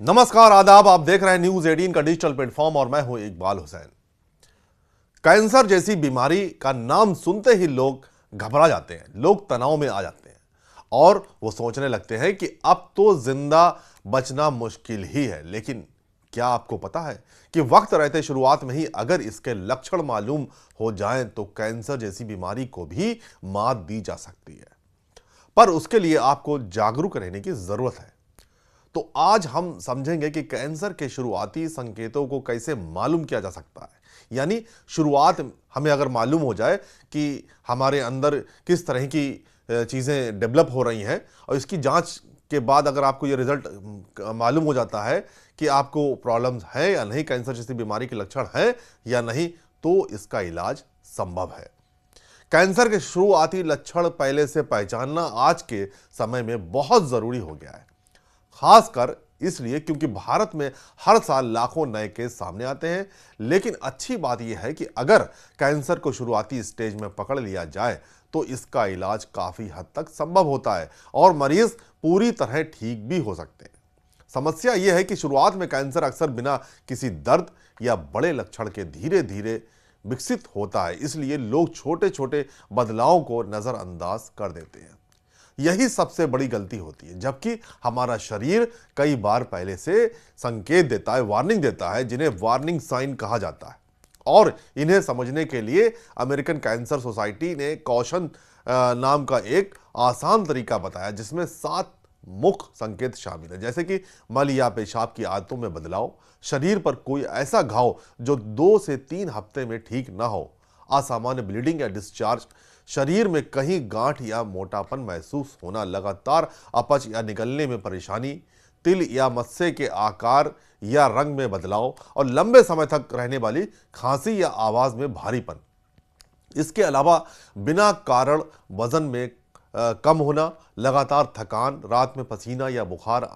नमस्कार, आदाब। आप देख रहे हैं न्यूज 18 का डिजिटल प्लेटफॉर्म और मैं हूं इकबाल हुसैन। कैंसर जैसी बीमारी का नाम सुनते ही लोग घबरा जाते हैं, लोग तनाव में आ जाते हैं और वो सोचने लगते हैं कि अब तो जिंदा बचना मुश्किल ही है। लेकिन क्या आपको पता है कि वक्त रहते शुरुआत में ही अगर इसके लक्षण मालूम हो जाएं तो कैंसर जैसी बीमारी को भी मात दी जा सकती है। पर उसके लिए आपको जागरूक रहने की जरूरत है। तो आज हम समझेंगे कि कैंसर के शुरुआती संकेतों को कैसे मालूम किया जा सकता है। यानी शुरुआत हमें अगर मालूम हो जाए कि हमारे अंदर किस तरह की चीज़ें डेवलप हो रही हैं और इसकी जांच के बाद अगर आपको ये रिजल्ट मालूम हो जाता है कि आपको प्रॉब्लम्स है या नहीं, कैंसर जैसी बीमारी के लक्षण हैं या नहीं, तो इसका इलाज संभव है। कैंसर के शुरुआती लक्षण पहले से पहचानना आज के समय में बहुत ज़रूरी हो गया है, खासकर इसलिए क्योंकि भारत में हर साल लाखों नए केस सामने आते हैं। लेकिन अच्छी बात यह है कि अगर कैंसर को शुरुआती स्टेज में पकड़ लिया जाए तो इसका इलाज काफी हद तक संभव होता है और मरीज पूरी तरह ठीक भी हो सकते हैं। समस्या यह है कि शुरुआत में कैंसर अक्सर बिना किसी दर्द या बड़े लक्षण के धीरे धीरे विकसित होता है, इसलिए लोग छोटे छोटे बदलावों को नजरअंदाज कर देते हैं। यही सबसे बड़ी गलती होती है, जबकि हमारा शरीर कई बार पहले से संकेत देता है, वार्निंग देता है, जिन्हें वार्निंग साइन कहा जाता है। और इन्हें समझने के लिए अमेरिकन कैंसर सोसाइटी ने कॉशन नाम का एक आसान तरीका बताया, जिसमें 7 मुख्य संकेत शामिल है, जैसे कि मल या पेशाब की आदतों में बदलाव, शरीर पर कोई ऐसा घाव जो 2 से 3 हफ्ते में ठीक ना हो, असामान्य ब्लीडिंग या डिस्चार्ज, शरीर में कहीं गांठ या मोटापन महसूस होना, लगातार अपच या निगलने में परेशानी, तिल या मस्से के आकार या रंग में बदलाव और लंबे समय तक रहने वाली खांसी या आवाज में भारीपन। इसके अलावा बिना कारण वजन में कम होना, लगातार थकान, रात में पसीना या बुखार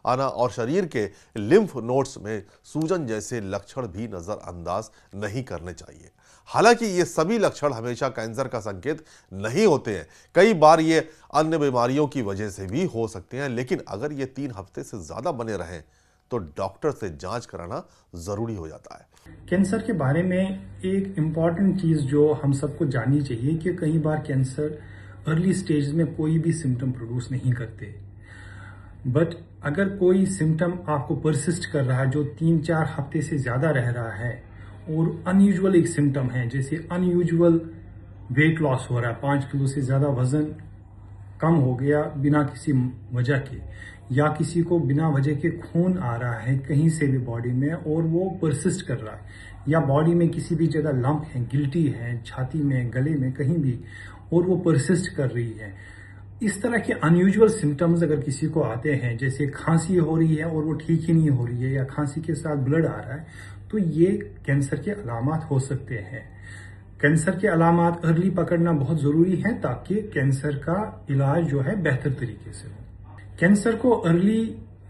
आना और शरीर के लिम्फ नोड्स में सूजन जैसे लक्षण भी नजरअंदाज नहीं करने चाहिए। हालांकि ये सभी लक्षण हमेशा कैंसर का संकेत नहीं होते हैं, कई बार ये अन्य बीमारियों की वजह से भी हो सकते हैं। लेकिन अगर ये 3 हफ्ते से ज्यादा बने रहें तो डॉक्टर से जांच कराना जरूरी हो जाता है। कैंसर के बारे में एक इम्पॉर्टेंट चीज जो हम सबको जाननी चाहिए कि कई बार कैंसर अर्ली स्टेज में कोई भी सिम्टम प्रोड्यूस नहीं करते, बट अगर कोई सिम्टम आपको परसिस्ट कर रहा है जो 3-4 हफ्ते से ज्यादा रह रहा है और अनयूजुअल एक सिम्टम है, जैसे अनयूजुअल वेट लॉस हो रहा है, 5 किलो से ज्यादा वजन कम हो गया बिना किसी वजह के, या किसी को बिना वजह के खून आ रहा है कहीं से भी बॉडी में और वो परसिस्ट कर रहा है, या बॉडी में किसी भी जगह लंप है, गिल्टी है, छाती में, गले में, कहीं भी, और वो परसिस्ट कर रही है। इस तरह के अनयूजुअल सिम्टम्स अगर किसी को आते हैं, जैसे खांसी हो रही है और वो ठीक ही नहीं हो रही है, या खांसी के साथ ब्लड आ रहा है, तो ये कैंसर के अलामात हो सकते हैं। कैंसर के अलामात अर्ली पकड़ना बहुत जरूरी है ताकि कैंसर का इलाज जो है बेहतर तरीके से हो। कैंसर को अर्ली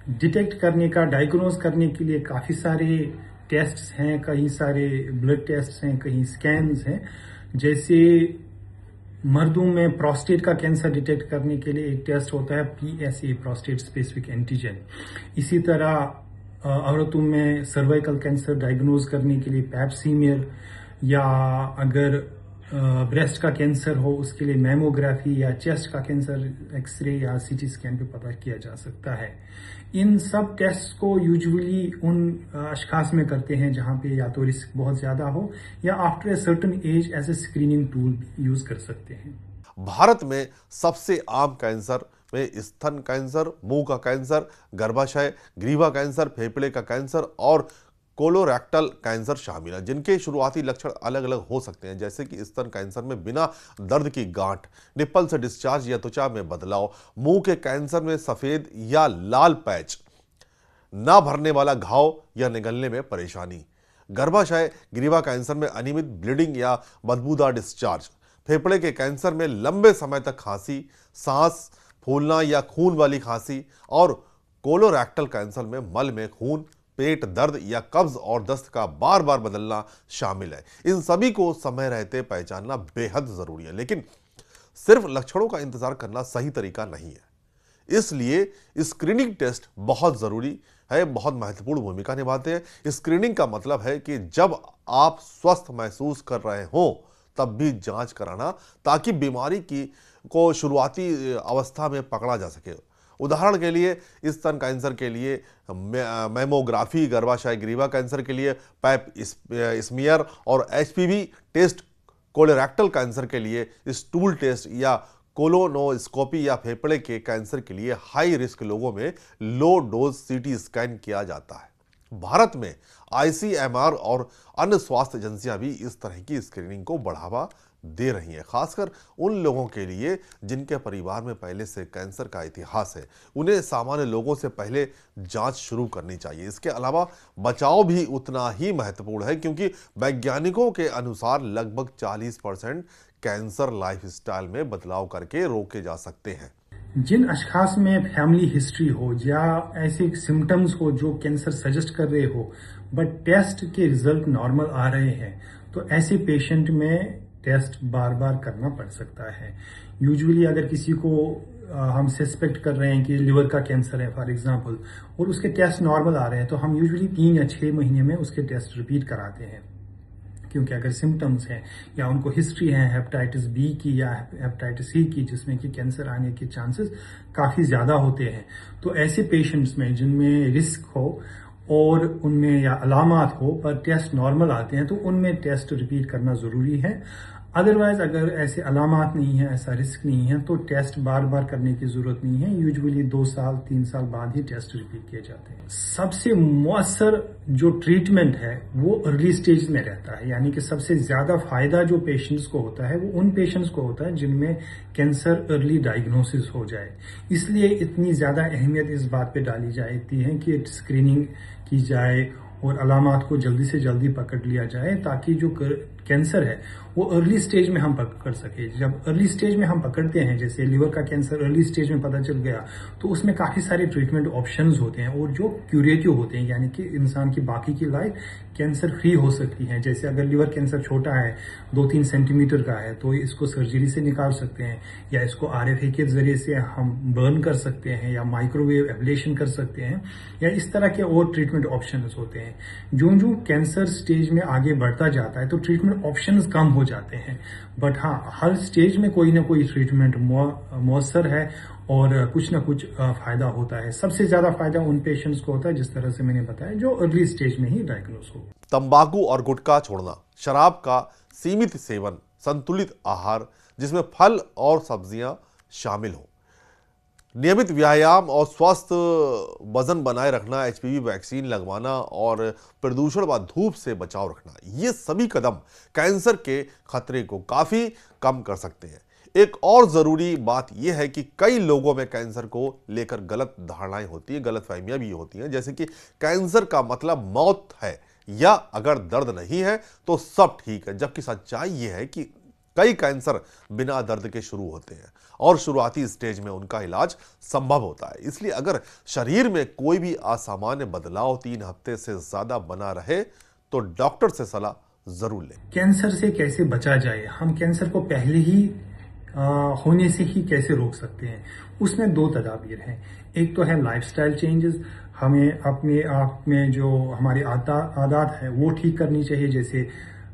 डिटेक्ट करने का, डायग्नोज करने के लिए काफी सारे टेस्ट्स हैं, कई सारे ब्लड टेस्ट्स हैं, कई स्कैन्स हैं। जैसे मर्दों में प्रोस्टेट का कैंसर डिटेक्ट करने के लिए एक टेस्ट होता है PSA, प्रोस्टेट स्पेसिफिक एंटीजन। इसी तरह औरतों में सर्वाइकल कैंसर डायग्नोज करने के लिए पैप सीमियर, या अगर ब्रेस्ट का कैंसर हो उसके लिए मैमोग्राफी, या चेस्ट का कैंसर एक्सरे या CT स्कैन पे पता किया जा सकता है। इन सब टेस्ट को यूजुअली उन अशखास में करते हैं जहां पे या तो रिस्क बहुत ज्यादा हो, या after a certain age as a screening tool use कर सकते हैं। भारत में सबसे आम कैंसर में स्तन कैंसर, मुंह का कैंसर, गर्भाशय, ग्रीवा कैंसर, फेफड़े का कैंसर और कोलोरेक्टल कैंसर शामिल है, जिनके शुरुआती लक्षण अलग अलग हो सकते हैं, जैसे कि स्तन कैंसर में बिना दर्द की गांठ, निप्पल से डिस्चार्ज या त्वचा में बदलाव, मुंह के कैंसर में सफेद या लाल पैच, ना भरने वाला घाव या निगलने में परेशानी, गर्भाशय ग्रीवा कैंसर में अनियमित ब्लीडिंग या बदबूदार डिस्चार्ज, फेफड़े के कैंसर में लंबे समय तक खांसी, सांस फूलना या खून वाली खांसी और कोलोरेक्टल कैंसर में मल में खून, पेट दर्द या कब्ज और दस्त का बार बार बदलना शामिल है। इन सभी को समय रहते पहचानना बेहद जरूरी है, लेकिन सिर्फ लक्षणों का इंतजार करना सही तरीका नहीं है। इसलिए स्क्रीनिंग टेस्ट बहुत जरूरी है बहुत महत्वपूर्ण भूमिका निभाते हैं। स्क्रीनिंग का मतलब है कि जब आप स्वस्थ महसूस कर रहे हों तब भी जांच कराना, ताकि बीमारी को शुरुआती अवस्था में पकड़ा जा सके। उदाहरण के लिए स्तन कैंसर के लिए मैमोग्राफी, गर्भाशय ग्रीवा कैंसर के लिए पैप स्मीयर और एचपीवी टेस्ट, कोलोरेक्टल कैंसर के लिए स्टूल टेस्ट या कोलोनोस्कोपी या फेफड़े के कैंसर के लिए हाई रिस्क लोगों में लो डोज सीटी स्कैन किया जाता है। भारत में आईसीएमआर और अन्य स्वास्थ्य एजेंसियां भी इस तरह की स्क्रीनिंग को बढ़ावा दे रही हैं, खासकर उन लोगों के लिए जिनके परिवार में पहले से कैंसर का इतिहास है। उन्हें सामान्य लोगों से पहले जांच शुरू करनी चाहिए। इसके अलावा बचाव भी उतना ही महत्वपूर्ण है, क्योंकि वैज्ञानिकों के अनुसार लगभग 40% कैंसर लाइफस्टाइल में बदलाव करके रोके जा सकते हैं। जिन अशखास में फैमिली हिस्ट्री हो या ऐसे सिम्टम्स हो जो कैंसर सजेस्ट कर रहे हो बट टेस्ट के रिजल्ट नॉर्मल आ रहे हैं, तो ऐसे पेशेंट में टेस्ट बार बार करना पड़ सकता है। यूजुअली अगर किसी को हम सस्पेक्ट कर रहे हैं कि लिवर का कैंसर है फॉर एग्जांपल, और उसके टेस्ट नॉर्मल आ रहे हैं, तो हम यूजुअली 3 या 6 महीने में उसके टेस्ट रिपीट कराते हैं। क्योंकि अगर सिम्टम्स हैं या उनको हिस्ट्री है हेपेटाइटिस बी की या हेपेटाइटिस सी की, जिसमें कि कैंसर आने के चांसेस काफ़ी ज़्यादा होते हैं, तो ऐसे पेशेंट्स में जिनमें रिस्क हो और उनमें या अलामात हो पर टेस्ट नॉर्मल आते हैं, तो उनमें टेस्ट रिपीट करना ज़रूरी है। अदरवाइज अगर ऐसे अलामात नहीं है, ऐसा रिस्क नहीं है, तो टेस्ट बार बार करने की जरूरत नहीं है। यूजुअली 2 साल 3 साल बाद ही टेस्ट रिपीट किए जाते हैं। सबसे मौसर जो ट्रीटमेंट है वो अर्ली स्टेज में रहता है, यानी कि सबसे ज्यादा फायदा जो पेशेंट्स को होता है वो उन पेशेंट्स को होता है जिनमें कैंसर अर्ली डायग्नोसिस हो जाए। इसलिए इतनी ज्यादा अहमियत इस बात पे डाली जाती है कि स्क्रीनिंग की जाए और अलामात को जल्दी से जल्दी पकड़ लिया जाए, ताकि जो कैंसर है वो अर्ली स्टेज में हम पकड़ सके। जब अर्ली स्टेज में हम पकड़ते हैं, जैसे लिवर का कैंसर अर्ली स्टेज में पता चल गया, तो उसमें काफी सारे ट्रीटमेंट ऑप्शंस होते हैं और जो क्यूरेटिव होते हैं, यानी कि इंसान की बाकी की लाइफ कैंसर फ्री हो सकती है। जैसे अगर लिवर कैंसर छोटा है, 2-3 सेंटीमीटर का है, तो इसको सर्जरी से निकाल सकते हैं, या इसको RFA के जरिए से हम बर्न कर सकते हैं, या माइक्रोवेव एब्लेशन कर सकते हैं, या इस तरह के और ट्रीटमेंट ऑप्शंस होते हैं। जो जो कैंसर स्टेज में आगे बढ़ता जाता है तो ट्रीटमेंट ऑप्शंस कम हो जाते हैं, बट हाँ, हर स्टेज में कोई ना कोई ट्रीटमेंट मौसर है और कुछ ना कुछ फायदा होता है। सबसे ज्यादा फायदा उन पेशेंट्स को होता है, जिस तरह से मैंने बताया, जो अर्ली स्टेज में ही डायग्नोस हो। तंबाकू और गुटखा छोड़ना, शराब का सीमित सेवन, संतुलित आहार जिसमें फल और सब्जियां शामिल हो, नियमित व्यायाम और स्वस्थ वजन बनाए रखना, HPV वैक्सीन लगवाना और प्रदूषण व धूप से बचाव रखना, ये सभी कदम कैंसर के खतरे को काफी कम कर सकते हैं। एक और जरूरी बात यह है कि कई लोगों में कैंसर को लेकर गलत धारणाएं होती हैं, गलतफहमियां भी होती हैं, जैसे कि कैंसर का मतलब मौत है या अगर दर्द नहीं है तो सब ठीक है, जबकि सच्चाई यह है कि कई कैंसर बिना दर्द के शुरू होते हैं और शुरुआती स्टेज में उनका इलाज संभव होता है। इसलिए अगर शरीर में कोई भी असामान्य बदलाव 3 हफ्ते से ज्यादा बना रहे तो डॉक्टर से सलाह जरूर लें। कैंसर से कैसे बचा जाए, हम कैंसर को पहले ही होने से ही कैसे रोक सकते हैं, उसमें 2 तदाबीर हैं। एक तो है लाइफस्टाइल चेंजेस, हमें अपने आप में जो हमारी आदत है वो ठीक करनी चाहिए। जैसे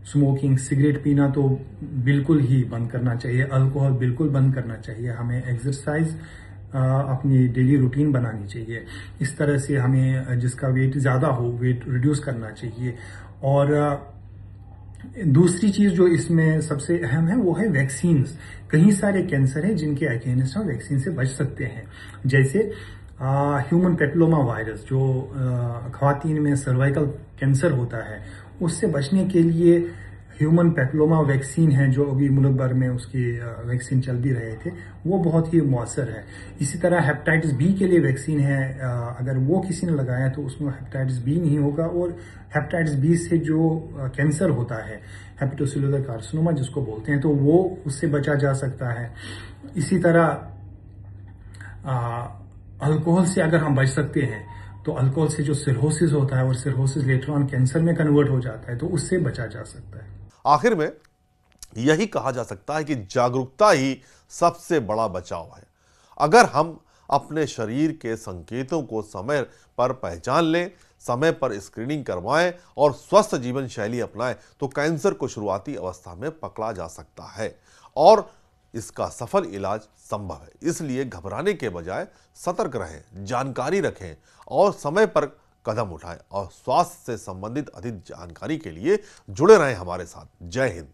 स्मोकिंग, सिगरेट पीना तो बिल्कुल ही बंद करना चाहिए, अल्कोहल बिल्कुल बंद करना चाहिए, हमें एक्सरसाइज अपनी डेली रूटीन बनानी चाहिए। इस तरह से हमें जिसका वेट ज़्यादा हो वेट रिड्यूस करना चाहिए। और दूसरी चीज़ जो इसमें सबसे अहम है वो है वैक्सीन्स। कई सारे कैंसर हैं जिनके अगेंस्ट हम वैक्सीन से बच सकते हैं, जैसे ह्यूमन पेपिलोमा वायरस जो ख़वातीन में सर्वाइकल कैंसर होता है, उससे बचने के लिए ह्यूमन पेपिलोमा वैक्सीन है जो अभी मुल्क भर में उसकी वैक्सीन चल भी रहे थे, वो बहुत ही मौसर है। इसी तरह हेपेटाइटिस बी के लिए वैक्सीन है, अगर वो किसी ने लगाया तो उसमें हेपेटाइटिस बी नहीं होगा, और हेपेटाइटिस बी से जो कैंसर होता है हेपेटोसेलुलर कार्सिनोमा जिसको बोलते हैं, तो वो उससे बचा जा सकता है। इसी तरह अल्कोहल से अगर हम बच सकते हैं तो अल्कोहल से जो सिरहोसिस होता है और सिरहोसिस लेटर ऑन कैंसर में कन्वर्ट हो जाता है, तो उससे बचा जा सकता है। आखिर में यही कहा जा सकता है कि जागरूकता ही सबसे बड़ा बचाव है। अगर हम अपने शरीर के संकेतों को समय पर पहचान लें, समय पर स्क्रीनिंग करवाएं और स्वस्थ जीवन शैली अपनाएं तो कैंसर को शुरुआती अवस्था में पकड़ा जा सकता है और इसका सफल इलाज संभव है। इसलिए घबराने के बजाय सतर्क रहें, जानकारी रखें और समय पर कदम उठाएं और स्वास्थ्य से संबंधित अधिक जानकारी के लिए जुड़े रहें हमारे साथ। जय हिंद।